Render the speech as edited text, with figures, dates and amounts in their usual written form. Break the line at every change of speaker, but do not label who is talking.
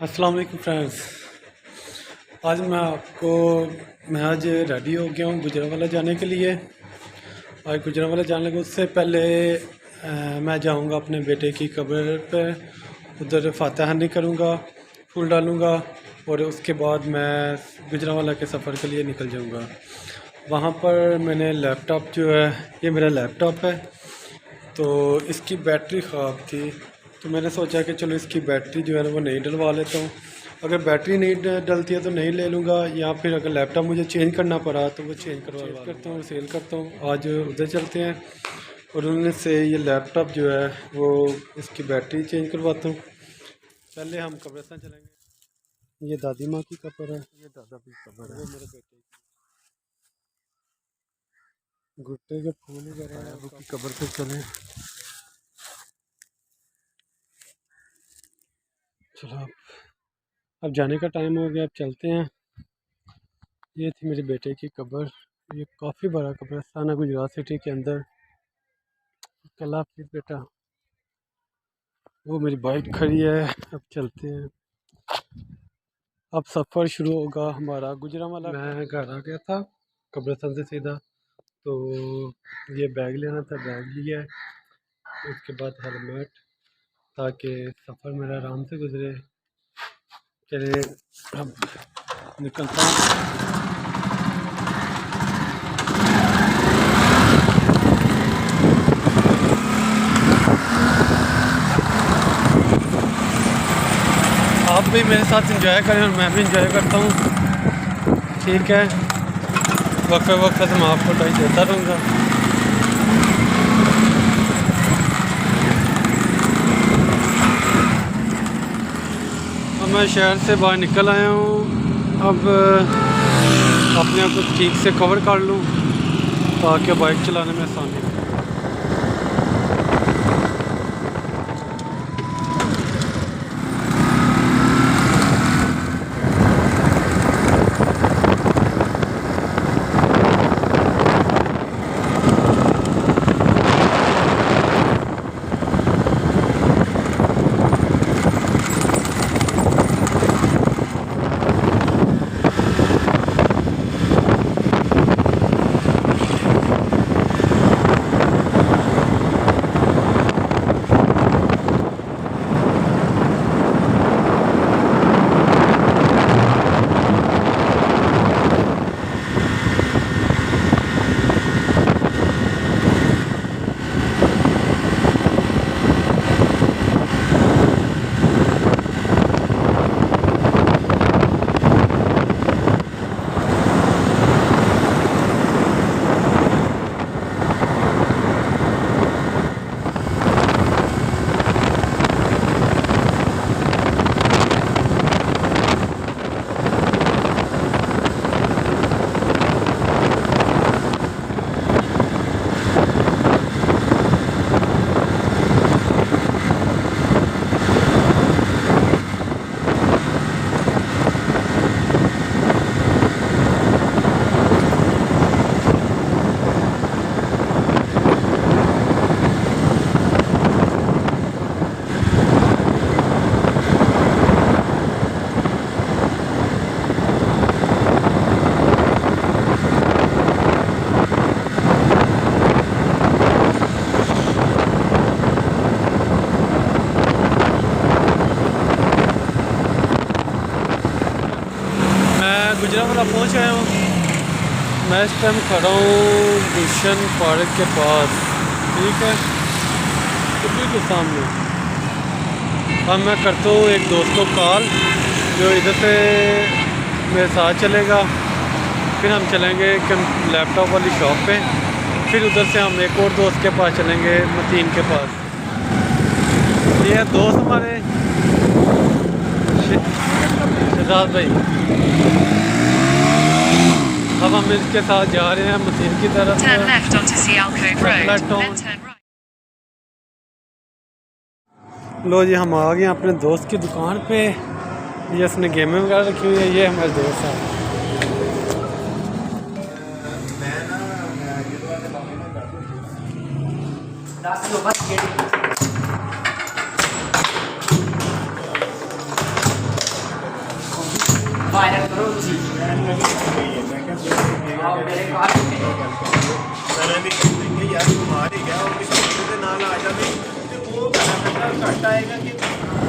अस्सलाम वालेकुम फ्रेंड्स। आज मैं आज रेडी हो गया हूँ गुजरांवाला जाने के लिए। आज गुजरांवाला जाने के उससे पहले मैं जाऊँगा अपने बेटे की कब्र पे, उधर फातहानी करूँगा, फूल डालूँगा और उसके बाद मैं गुजरांवाला के सफ़र के लिए निकल जाऊँगा। वहाँ पर मैंने लैपटॉप जो है, ये मेरा लैपटॉप है, तो इसकी बैटरी ख़राब थी, तो मैंने सोचा कि चलो इसकी बैटरी जो है ना वो नहीं डलवा लेता हूँ। अगर बैटरी नहीं डलती है तो नहीं ले लूँगा, या फिर अगर लैपटॉप मुझे चेंज करना पड़ा तो वो चेंज करता हूँ, सेल करता हूँ। आज उधर चलते हैं और उनमें से ये लैपटॉप जो है वो इसकी बैटरी चेंज करवाता हूँ। पहले हम कब्रिस्तान चलेंगे। ये दादी माँ की कब्र है, ये दादा की कब्र है, मेरे बेटे की। गुट्टे के फूल वगैरह है, वो की कब्र पे चलें। चलो अब जाने का टाइम हो गया, अब चलते हैं। ये थी मेरे बेटे की कब्र। ये काफ़ी बड़ा कब्रिस्तान है गुजरात सिटी के अंदर। कल फिर बेटा, वो मेरी बाइक खड़ी है, अब चलते हैं। अब सफ़र शुरू होगा हमारा गुजरांवाला। मैं घर आ गया था कब्रिस्तान से सीधा, तो ये बैग लेना था, बैग लिया है। उसके बाद हेलमेट, ताकि सफ़र मेरा आराम से गुजरे। चलिए अब निकलता हूँ। आप भी मेरे साथ एंजॉय करें और मैं भी एंजॉय करता हूँ, ठीक है। वक्त वक्त से मैं आपको टाइम देता रहूँगा। अब मैं शहर से बाहर निकल आया हूँ। अब अपने आप को ठीक से कवर कर लूँ ताकि बाइक चलाने में आसानी हो। गुजरांवाला पहुँच गया हूँ। मैं इस टाइम खड़ा हूँ गुलशन पार्क के पास, ठीक है, उसी के सामने। अब मैं करता हूँ एक दोस्त को कॉल जो इधर से मेरे साथ चलेगा। फिर हम चलेंगे लैपटॉप वाली शॉप पे, फिर उधर से हम एक और दोस्त के पास चलेंगे, मतीन के पास। ये है दोस्त हमारे शहजाद भाई। अब हम इसके साथ जा रहे हैं मसीन की तरफ। लो जी, हम आ गए अपने दोस्त की दुकान पे। ये उसने गेमें वगैरह रखी हुई है। ये हमारे दोस्त हैं।
वायरल करो उसी आओ मेरे कार
मैंने भी यार बिमार ही गया और किसी के नाल आ जावे ते वो घट आएगा कि